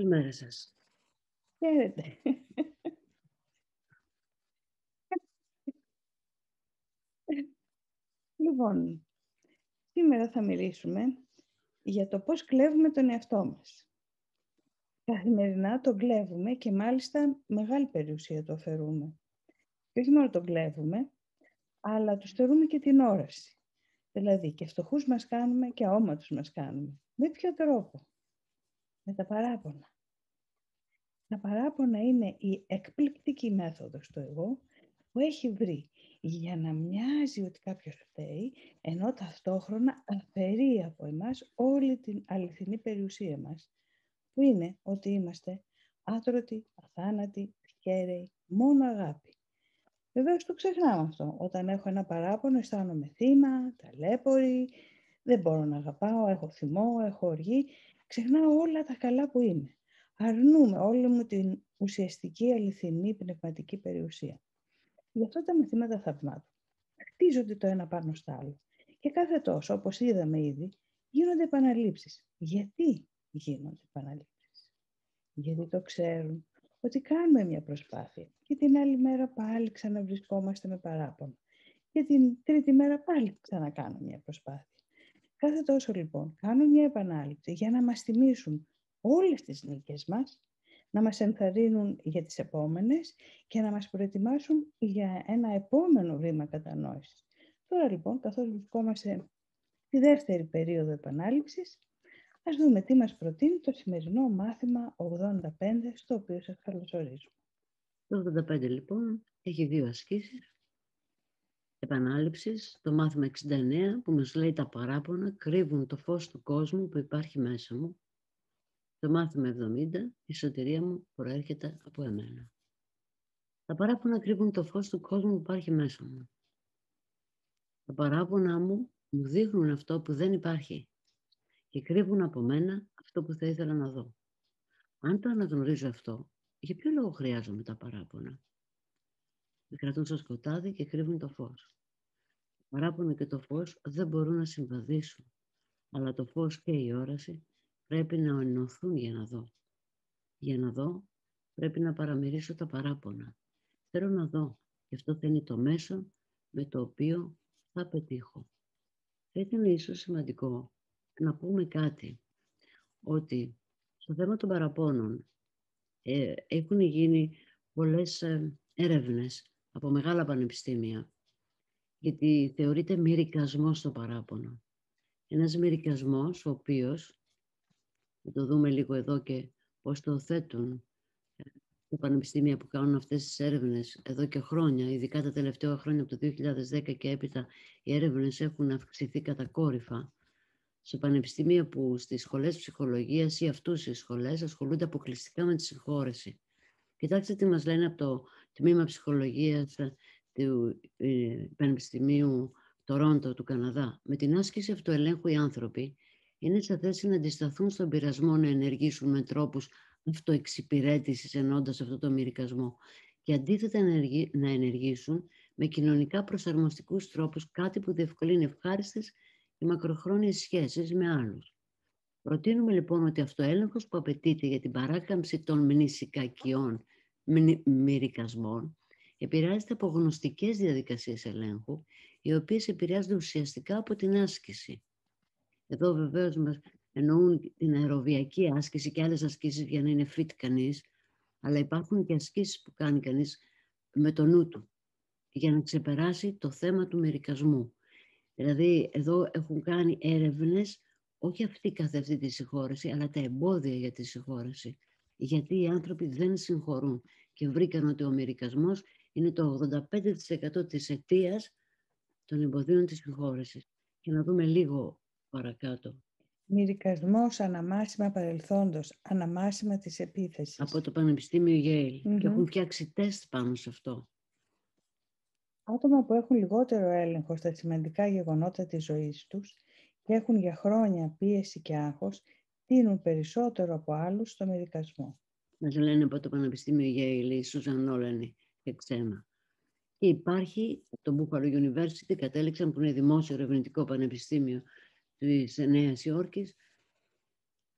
Καλημέρα σας. Χαίρετε. Λοιπόν, σήμερα θα μιλήσουμε για το πώς κλέβουμε τον εαυτό μας. Καθημερινά τον κλέβουμε και μάλιστα μεγάλη περιουσία το αφαιρούμε. Και όχι μόνο τον κλέβουμε, αλλά του στερούμε και την όραση. Δηλαδή και φτωχούς μας κάνουμε και αόματους μας κάνουμε. Με ποιο τρόπο? Με τα παράπονα. Τα παράπονα είναι η εκπληκτική μέθοδος του εγώ που έχει βρει για να μοιάζει ότι κάποιος φταίει, ενώ ταυτόχρονα αφαιρεί από εμάς όλη την αληθινή περιουσία μας, που είναι ότι είμαστε άτρωτοι, αθάνατοι, τυχαίρεοι, μόνο αγάπη. Βεβαίως το ξεχνάμε αυτό. Όταν έχω ένα παράπονο αισθάνομαι θύμα, ταλέπορη, δεν μπορώ να αγαπάω, έχω θυμό, έχω οργή. Ξεχνάω όλα τα καλά που είμαι. Αρνούμε όλη μου την ουσιαστική, αληθινή, πνευματική περιουσία. Γι' αυτό τα μαθήματα θαυμάτων χτίζονται το ένα πάνω στο άλλο. Και κάθε τόσο, όπως είδαμε ήδη, γίνονται επαναλήψεις. Γιατί γίνονται επαναλήψεις? Γιατί το ξέρουν ότι κάνουμε μια προσπάθεια και την άλλη μέρα πάλι ξαναβρισκόμαστε με παράπονο. Και την τρίτη μέρα πάλι ξανακάνω μια προσπάθεια. Κάθε τόσο λοιπόν κάνουν μια επανάληψη για να μας θυμίσουν όλες τις νίκες μας, να μας ενθαρρύνουν για τις επόμενες και να μας προετοιμάσουν για ένα επόμενο βήμα κατανόησης. Τώρα λοιπόν, καθώς βρισκόμαστε στη δεύτερη περίοδο επανάληψης, ας δούμε τι μας προτείνει το σημερινό μάθημα 85, στο οποίο σας καλωσορίζω. Το 85 λοιπόν έχει δύο ασκήσεις επανάληψης. Το μάθημα 69 που μας λέει τα παράπονα κρύβουν το φως του κόσμου που υπάρχει μέσα μου. Το μάθημα 70, η σωτηρία μου προέρχεται από εμένα. Τα παράπονα κρύβουν το φως του κόσμου που υπάρχει μέσα μου. Τα παράπονα μου δείχνουν αυτό που δεν υπάρχει και κρύβουν από μένα αυτό που θα ήθελα να δω. Αν το αναγνωρίζω αυτό, για ποιο λόγο χρειάζομαι τα παράπονα? Με κρατούν στο σκοτάδι και κρύβουν το φως. Το παράπονο και το φως δεν μπορούν να συμβαδίσουν, αλλά το φως και η όραση πρέπει να ενωθούν για να δω. Για να δω, πρέπει να παραμερίσω τα παράπονα. Θέλω να δω, και αυτό θα είναι το μέσο με το οποίο θα πετύχω. Θα ήταν ίσως σημαντικό να πούμε κάτι, ότι στο θέμα των παραπώνων έχουν γίνει πολλές έρευνες από μεγάλα πανεπιστήμια, γιατί θεωρείται μυρικασμός το παράπονο. Ένας μυρικασμός ο οποίος, θα το δούμε λίγο εδώ και πώς το θέτουν τα πανεπιστήμια που κάνουν αυτές τις έρευνες εδώ και χρόνια, ειδικά τα τελευταία χρόνια από το 2010 και έπειτα, οι έρευνες έχουν αυξηθεί κατακόρυφα σε πανεπιστήμια που στις σχολές ψυχολογίας ή αυτούς οι σχολές ασχολούνται αποκλειστικά με τη συγχώρεση. Κοιτάξτε τι μας λένε από το τμήμα ψυχολογίας του Πανεπιστημίου Τορόντο του Καναδά. Με την άσκηση αυτοελέγχου οι άνθρωποι είναι σε θέση να αντισταθούν στον πειρασμό να ενεργήσουν με τρόπους αυτοεξυπηρέτησης ενώντας αυτό το μυρικασμό και αντίθετα να ενεργήσουν με κοινωνικά προσαρμοστικούς τρόπους, κάτι που διευκολύνει ευχάριστες και μακροχρόνιες σχέσεις με άλλους. Προτείνουμε λοιπόν ότι αυτοέλεγχος που απαιτείται για την παράκαμψη των μνησικακιών μυρικασμών επηρεάζεται από γνωστικές διαδικασίες ελέγχου, οι οποίες επηρεάζονται ουσιαστικά από την άσκηση. Εδώ βεβαίως μας εννοούν την αεροβιακή άσκηση και άλλες ασκήσεις για να είναι fit κανείς, αλλά υπάρχουν και ασκήσεις που κάνει κανείς με το νου του για να ξεπεράσει το θέμα του μυρικασμού. Δηλαδή εδώ έχουν κάνει έρευνες, όχι αυτή καθ' αυτή τη συγχώρεση, αλλά τα εμπόδια για τη συγχώρεση. Γιατί οι άνθρωποι δεν συγχωρούν και βρήκαν ότι ο μυρικασμός είναι το 85% της αιτίας των εμποδίων της συγχώρεσης. Και να δούμε λίγο παρακάτω. Μυρικασμός, αναμάσιμα παρελθόντος, αναμάσιμα της επίθεσης. Από το Πανεπιστήμιο Yale. Και έχουν φτιάξει τεστ πάνω σε αυτό. Άτομα που έχουν λιγότερο έλεγχο στα σημαντικά γεγονότα της ζωής τους και έχουν για χρόνια πίεση και άγχος, τείνουν περισσότερο από άλλους στο μυρικασμό. Μας λένε από το Πανεπιστήμιο Yale, η Σούζαν Νόλαν και ξένα. Και υπάρχει το Buffalo University, κατέληξαν, που είναι δημόσιο ερευνητικό πανεπιστήμιο της Νέας Υόρκης,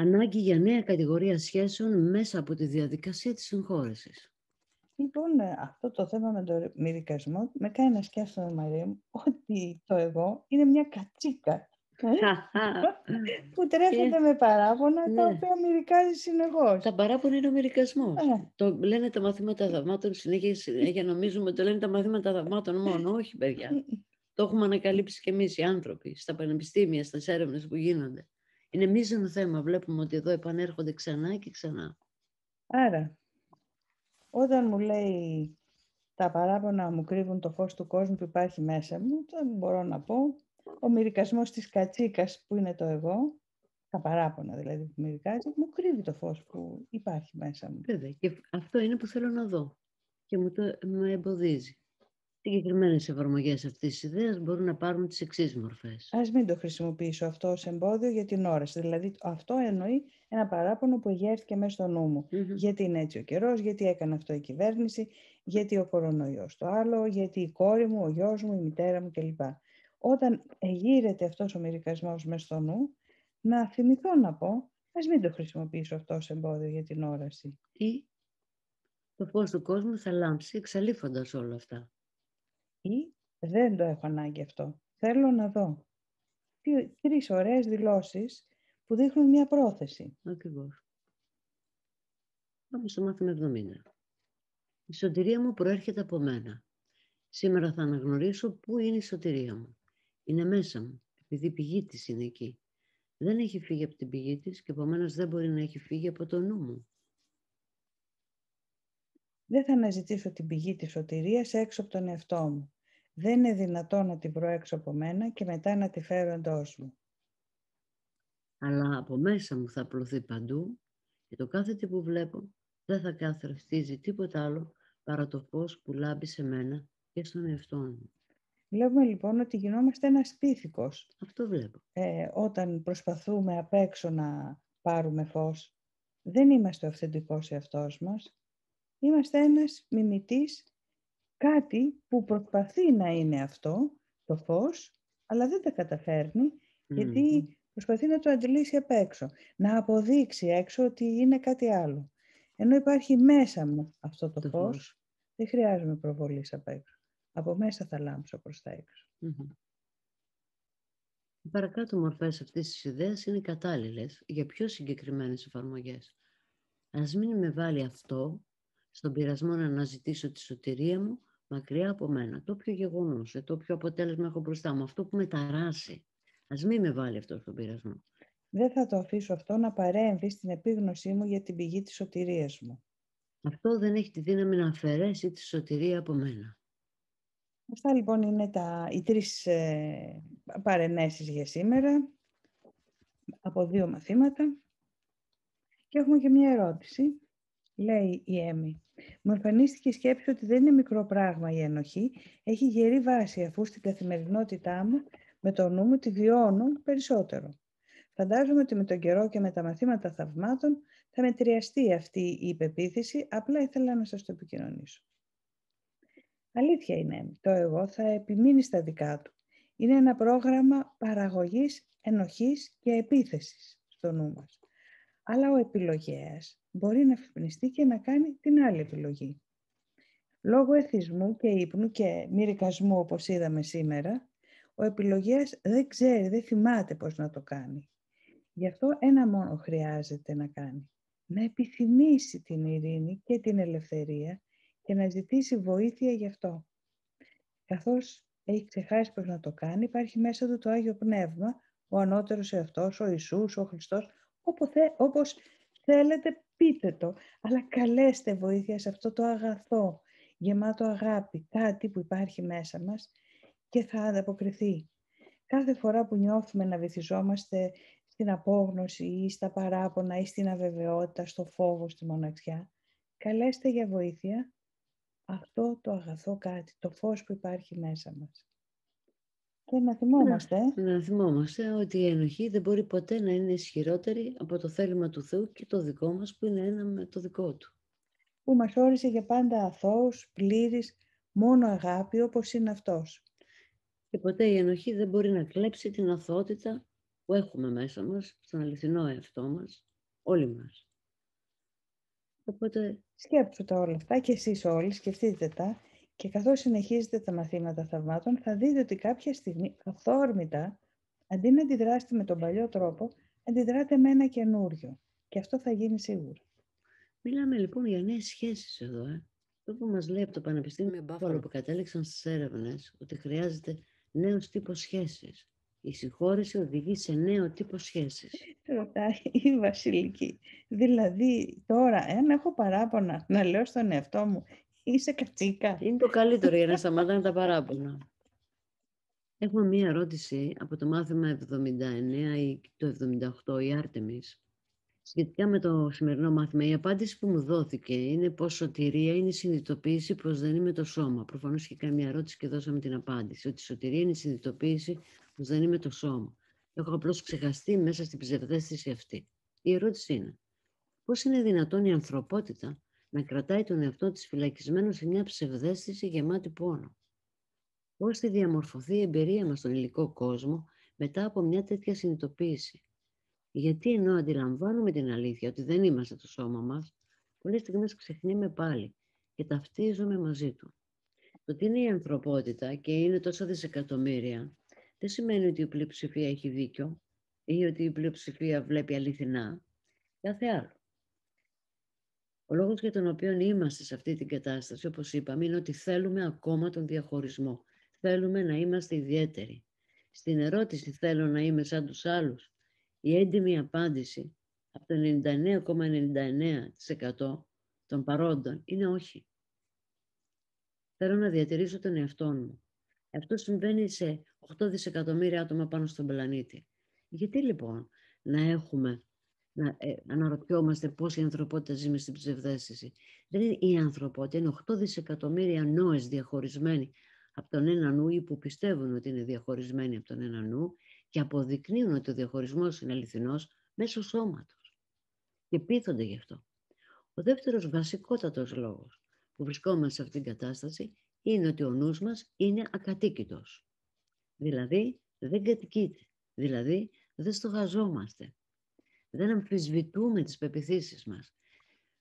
Ανάγκη για νέα κατηγορία σχέσεων μέσα από τη διαδικασία της συγχώρεσης. Λοιπόν, αυτό το θέμα με τον μυρικασμό με κάνει να σκέφτομαι, Μαρία μου, ότι το εγώ είναι μια κατσίκα που τρέφεται με παράπονα, τα Ναι. οποία μυρικάζει συνεχώς. Τα παράπονα είναι ο μυρικασμός. Το λένε τα μαθήματα θαυμάτων, συνέχεια νομίζουμε ότι το λένε τα μαθήματα θαυμάτων μόνο. Όχι, παιδιά. Το έχουμε ανακαλύψει και εμείς οι άνθρωποι, στα πανεπιστήμια, στις έρευνες που γίνονται. Είναι μείζονο θέμα. Βλέπουμε ότι εδώ επανέρχονται ξανά και ξανά. Άρα, όταν μου λέει τα παράπονα μου κρύβουν το φως του κόσμου που υπάρχει μέσα μου, τότε μπορώ να πω ο μυρικασμός της κατσίκας που είναι το εγώ, τα παράπονα δηλαδή που μυρικάζει, μου κρύβει το φως που υπάρχει μέσα μου. Βέβαια. Και αυτό είναι που θέλω να δω. Και με εμποδίζει. Συγκεκριμένες εφαρμογές αυτής της ιδέας μπορούν να πάρουν τις εξής μορφές. Ας μην το χρησιμοποιήσω αυτό ως εμπόδιο για την όραση. Δηλαδή αυτό εννοεί ένα παράπονο που εγέρθηκε μέσα στο νου μου. Γιατί είναι έτσι ο καιρός, γιατί έκανε αυτό η κυβέρνηση, γιατί ο κορονοϊός το άλλο, γιατί η κόρη μου, ο γιος μου, η μητέρα μου κλπ. Όταν εγείρεται αυτός ο μυρικασμός μέσα στο νου, να θυμηθώ να πω, ας μην το χρησιμοποιήσω αυτό ως εμπόδιο για την όραση. Ή το φως του κόσμου θα λάμψει εξαλείφοντας όλα αυτά. Ή δεν το έχω ανάγκη αυτό. Θέλω να δω. 3 ωραίες δηλώσεις που δείχνουν μια πρόθεση. Ακριβώς. Πάμε στο μάθημα 70. Η σωτηρία μου προέρχεται από μένα. Σήμερα θα αναγνωρίσω πού είναι η σωτηρία μου. Είναι μέσα μου, επειδή η πηγή της είναι εκεί. Δεν έχει φύγει από την πηγή της και επομένως δεν μπορεί να έχει φύγει από το νου μου. Δεν θα αναζητήσω την πηγή της σωτηρίας έξω από τον εαυτό μου. Δεν είναι δυνατόν να τη βρω έξω από μένα και μετά να τη φέρω εντός μου. Αλλά από μέσα μου θα απλωθεί παντού και το κάθε τι που βλέπω δεν θα καθρεφτίζει τίποτα άλλο παρά το φως που λάμπει σε μένα και στον εαυτό μου. Βλέπουμε λοιπόν ότι γινόμαστε ένας πίθηκος. Αυτό βλέπω. Όταν προσπαθούμε απ' έξω να πάρουμε φως, δεν είμαστε ο αυθεντικός εαυτός μας. Είμαστε ένας μιμητής, κάτι που προσπαθεί να είναι αυτό, το φως, αλλά δεν τα καταφέρνει, γιατί προσπαθεί να το αντιλήσει απ' έξω, να αποδείξει έξω ότι είναι κάτι άλλο. Ενώ υπάρχει μέσα μου αυτό το φως, δεν χρειάζομαι προβολής απ' έξω. Από μέσα θα λάμψω προς τα έξω. Οι παρακάτω μορφές αυτής της ιδέας είναι κατάλληλες για πιο συγκεκριμένες εφαρμογές. Ας μην με βάλει αυτό στον πειρασμό να αναζητήσω τη σωτηρία μου μακριά από μένα. Το πιο γεγονός, το πιο αποτέλεσμα έχω μπροστά μου, αυτό που με ταράσει. Ας μην με βάλει αυτό στον πειρασμό. Δεν θα το αφήσω αυτό να παρέμβει στην επίγνωσή μου για την πηγή της σωτηρίας μου. Αυτό δεν έχει τη δύναμη να αφαιρέσει τη σωτηρία από μένα. Αυτά λοιπόν είναι οι 3 παρενέσεις για σήμερα, από 2 μαθήματα. Και έχουμε και μια ερώτηση. Λέει η Έμι. Μου εμφανίστηκε η σκέψη ότι δεν είναι μικρό πράγμα η ενοχή. Έχει γερή βάση, αφού στην καθημερινότητά μου με το νου μου τη βιώνω περισσότερο. Φαντάζομαι ότι με τον καιρό και με τα μαθήματα θαυμάτων θα μετριαστεί αυτή η υπεποίθηση, απλά ήθελα να σας το επικοινωνήσω. Αλήθεια είναι, το εγώ θα επιμείνει στα δικά του. Είναι ένα πρόγραμμα παραγωγής, ενοχής και επίθεσης στο νου μας. Αλλά ο επιλογέας μπορεί να φυπνιστεί και να κάνει την άλλη επιλογή. Λόγω εθισμού και ύπνου και μυρικασμού, όπως είδαμε σήμερα, ο επιλογέας δεν ξέρει, δεν θυμάται πώς να το κάνει. Γι' αυτό ένα μόνο χρειάζεται να κάνει. Να επιθυμήσει την ειρήνη και την ελευθερία και να ζητήσει βοήθεια γι' αυτό. Καθώς έχει ξεχάσει πώς να το κάνει, υπάρχει μέσα του το Άγιο Πνεύμα, ο ανώτερος εαυτός, ο Ιησούς, ο Χριστός, όπως θέλετε πείτε το, αλλά καλέστε βοήθεια σε αυτό το αγαθό, γεμάτο αγάπη, κάτι που υπάρχει μέσα μας και θα ανταποκριθεί. Κάθε φορά που νιώθουμε να βυθιζόμαστε στην απόγνωση ή στα παράπονα ή στην αβεβαιότητα, στο φόβο, στη μοναξιά, καλέστε για βοήθεια αυτό το αγαθό κάτι, το φως που υπάρχει μέσα μας. Και να θυμόμαστε. Να θυμόμαστε ότι η ενοχή δεν μπορεί ποτέ να είναι ισχυρότερη από το θέλημα του Θεού και το δικό μας που είναι ένα με το δικό του. Που μας όρισε για πάντα αθώους, πλήρης, μόνο αγάπη όπως είναι αυτός. Και ποτέ η ενοχή δεν μπορεί να κλέψει την αθωότητα που έχουμε μέσα μας, στον αληθινό εαυτό μας, όλοι μας. Οπότε, Σκέψου τα όλα αυτά και εσείς όλοι σκεφτείτε τα και καθώς συνεχίζετε τα μαθήματα θαυμάτων θα δείτε ότι κάποια στιγμή αυθόρμητα, αντί να αντιδράσετε με τον παλιό τρόπο, αντιδράτε με ένα καινούριο. Και αυτό θα γίνει σίγουρα. μιλάμε λοιπόν για νέες σχέσεις εδώ. Αυτό που μας λέει από το Πανεπιστήμιο Μπάφαλο που κατέληξαν στις έρευνες ότι χρειάζεται νέος τύπος σχέσης. Η συγχώρεση οδηγεί σε νέο τύπο σχέσης. Ρωτάει η Βασιλική. Δηλαδή τώρα, αν έχω παράπονα, να λέω στον εαυτό μου, είσαι κατσίκα. Είναι το καλύτερο για να σταματάνε τα παράπονα. Έχουμε μία ερώτηση από το μάθημα 79 ή το 78, η Άρτεμις. Σχετικά με το σημερινό μάθημα, η απάντηση που μου δόθηκε είναι πως σωτηρία είναι η συνειδητοποίηση πως δεν είμαι το σώμα. Προφανώς είχε κάνει μια ερώτηση και δώσαμε την απάντηση. Ότι η σωτηρία είναι η συνειδητοποίηση πως δεν είμαι το σώμα. Έχω απλώς ξεχαστεί μέσα στην ψευδαίσθηση αυτή. Η ερώτηση είναι, πώς είναι δυνατόν η ανθρωπότητα να κρατάει τον εαυτό της φυλακισμένο σε μια ψευδαίσθηση γεμάτη πόνο? Πώς θα διαμορφωθεί η εμπειρία μας στον υλικό κόσμο μετά από μια τέτοια συνειδητοποίηση? Γιατί ενώ αντιλαμβάνουμε την αλήθεια ότι δεν είμαστε το σώμα μας, πολλές στιγμές ξεχνάμε πάλι και ταυτίζομαι μαζί του. Το ότι είναι η ανθρωπότητα και είναι τόσα δισεκατομμύρια, δεν σημαίνει ότι η πλειοψηφία έχει δίκιο ή ότι η πλειοψηφία βλέπει αληθινά. Κάθε άλλο. Ο λόγος για τον οποίο είμαστε σε αυτή την κατάσταση, όπως είπαμε, είναι ότι θέλουμε ακόμα τον διαχωρισμό. Θέλουμε να είμαστε ιδιαίτεροι. Στην ερώτηση «θέλω να είμαι σαν τους άλλους», η έντιμη απάντηση από το 99,99% των παρόντων είναι όχι. Θέλω να διατηρήσω τον εαυτό μου. Αυτό συμβαίνει σε 8 δισεκατομμύρια άτομα πάνω στον πλανήτη. Γιατί λοιπόν να αναρωτιόμαστε πώς η ανθρωπότητα ζει μες στην ψευδαίσθηση? Δεν είναι η ανθρωπότητα, είναι 8 δισεκατομμύρια νόες διαχωρισμένοι από τον ένα νου ή που πιστεύουν ότι είναι διαχωρισμένοι από τον ένα νου και αποδεικνύουν ότι ο διαχωρισμός είναι αληθινός μέσω σώματος. Και πείθονται γι' αυτό. Ο δεύτερος βασικότατος λόγος που βρισκόμαστε σε αυτήν την κατάσταση είναι ότι ο νους μας είναι ακατοίκητος. Δηλαδή δεν κατοικείται. Δηλαδή δεν στοχαζόμαστε. Δεν αμφισβητούμε τις πεποιθήσεις μας.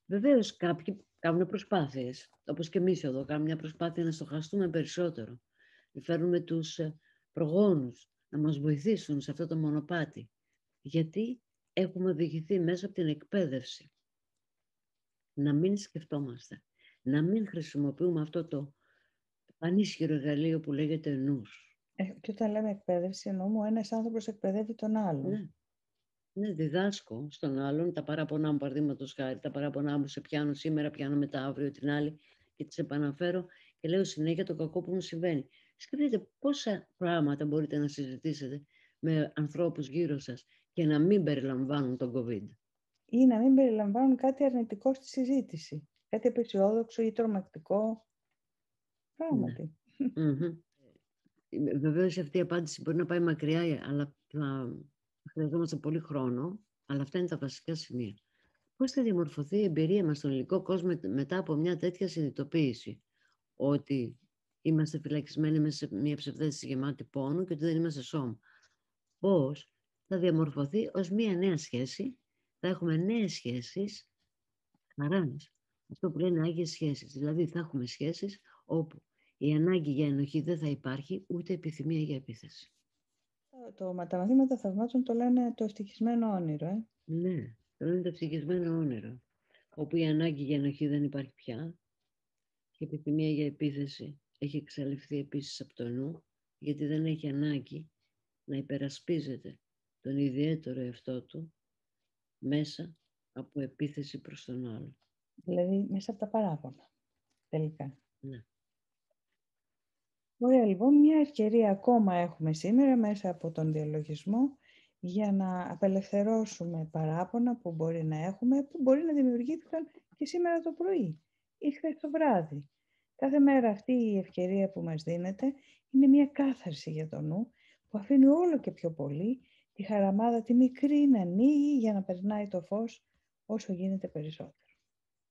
Βεβαίως κάποιοι κάνουν προσπάθειες, όπως και εμείς εδώ κάνουμε μια προσπάθεια να στοχαστούμε περισσότερο. Φέρνουμε τους προγόνους να μας βοηθήσουν σε αυτό το μονοπάτι. Γιατί έχουμε οδηγηθεί μέσα από την εκπαίδευση να μην σκεφτόμαστε, να μην χρησιμοποιούμε αυτό το πανίσχυρο εργαλείο που λέγεται νους. Και όταν λέμε εκπαίδευση, εννοούμε ο ένας άνθρωπος εκπαιδεύει τον άλλον. Ναι. Ναι, διδάσκω στον άλλον τα παράπονά μου, παραδείγματος χάρη, τα παράπονά μου σε πιάνω σήμερα, πιάνω μετά αύριο την άλλη και τις επαναφέρω και λέω συνέχεια το κακό που μου συμβαίνει. Σκεφτείτε πόσα πράγματα μπορείτε να συζητήσετε με ανθρώπους γύρω σας και να μην περιλαμβάνουν τον COVID. Ή να μην περιλαμβάνουν κάτι αρνητικό στη συζήτηση. Κάτι απεσιόδοξο ή τρομακτικό. Πράγματι. Ναι. Βεβαίως αυτή η απάντηση μπορεί να πάει μακριά, αλλά θα χρειαζόμαστε πολύ χρόνο, αλλά αυτά είναι τα βασικά σημεία. Πώς θα διαμορφωθεί η εμπειρία μας στον υλικό κόσμο μετά από μια τέτοια συνειδητοποίηση ότι είμαστε φυλακισμένοι μέσα σε μια ψευδαίσθηση γεμάτη πόνο και ότι δεν είμαστε σώμα? Πώς θα διαμορφωθεί ως μια νέα σχέση, θα έχουμε νέες σχέσεις χαράς. Αυτό που λένε άγιες σχέσεις. Δηλαδή θα έχουμε σχέσεις όπου η ανάγκη για ενοχή δεν θα υπάρχει, ούτε επιθυμία για επίθεση. Τα μαθήματα θαυμάτων το λένε το ευτυχισμένο όνειρο. Ναι, το λένε το ευτυχισμένο όνειρο. Όπου η ανάγκη για ενοχή δεν υπάρχει πια και η επιθυμία για επίθεση έχει εξαλειφθεί επίσης από το νου, γιατί δεν έχει ανάγκη να υπερασπίζεται τον ιδιαίτερο εαυτό του μέσα από επίθεση προς τον άλλο. Δηλαδή μέσα από τα παράπονα, τελικά. Ναι. Ωραία, λοιπόν, μια ευκαιρία ακόμα έχουμε σήμερα μέσα από τον διαλογισμό για να απελευθερώσουμε παράπονα που μπορεί να έχουμε, που μπορεί να δημιουργήθηκαν και σήμερα το πρωί ή χθες το βράδυ. Κάθε μέρα αυτή η ευκαιρία που μας δίνεται είναι μια κάθαρση για το νου που αφήνει όλο και πιο πολύ τη χαραμάδα τη μικρή να ανοίγει για να περνάει το φως όσο γίνεται περισσότερο.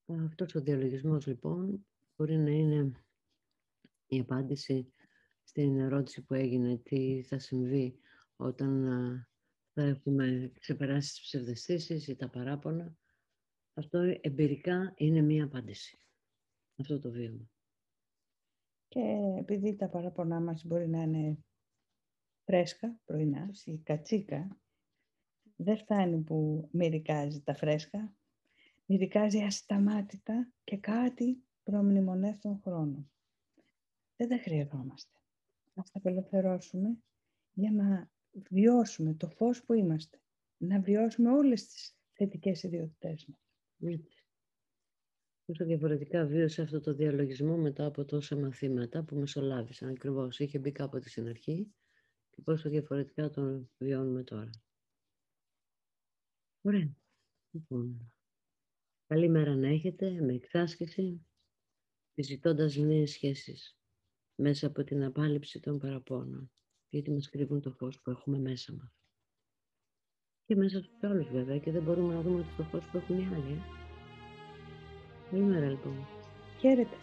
Αυτός ο διαλογισμός λοιπόν μπορεί να είναι η απάντηση στην ερώτηση που έγινε τι θα συμβεί όταν θα έχουμε ξεπεράσει τις ψευδαισθήσεις ή τα παράπονα. Αυτό εμπειρικά είναι μία απάντηση. Αυτό το βίωμα. Και επειδή τα παράπονά μας μπορεί να είναι φρέσκα, πρωινά, η κατσίκα, δεν φτάνει που μυρικάζει τα φρέσκα, μυρικάζει ασταμάτητα και κάτι προμνημονεύει τον χρόνο. Δεν τα χρειαζόμαστε. Ας τα απελευθερώσουμε για να βιώσουμε το φως που είμαστε. Να βιώσουμε όλες τις θετικές ιδιότητές μας. Πόσο διαφορετικά βίωσε αυτό το διαλογισμό μετά από τόσα μαθήματα που μεσολάβησαν ακριβώς. Είχε μπει κάποτε στην αρχή και πόσο διαφορετικά τον βιώνουμε τώρα. Ωραία. Λοιπόν, καλή μέρα να έχετε με εξάσκηση, επιζητώντας νέες σχέσεις μέσα από την απάλληψη των παραπώνων, γιατί μας κρύβουν το φως που έχουμε μέσα μας. Και μέσα στους άλλους βέβαια, και δεν μπορούμε να δούμε το φως που έχουν οι άλλοι. Καλημέρα λοιπόν. Χαίρετε.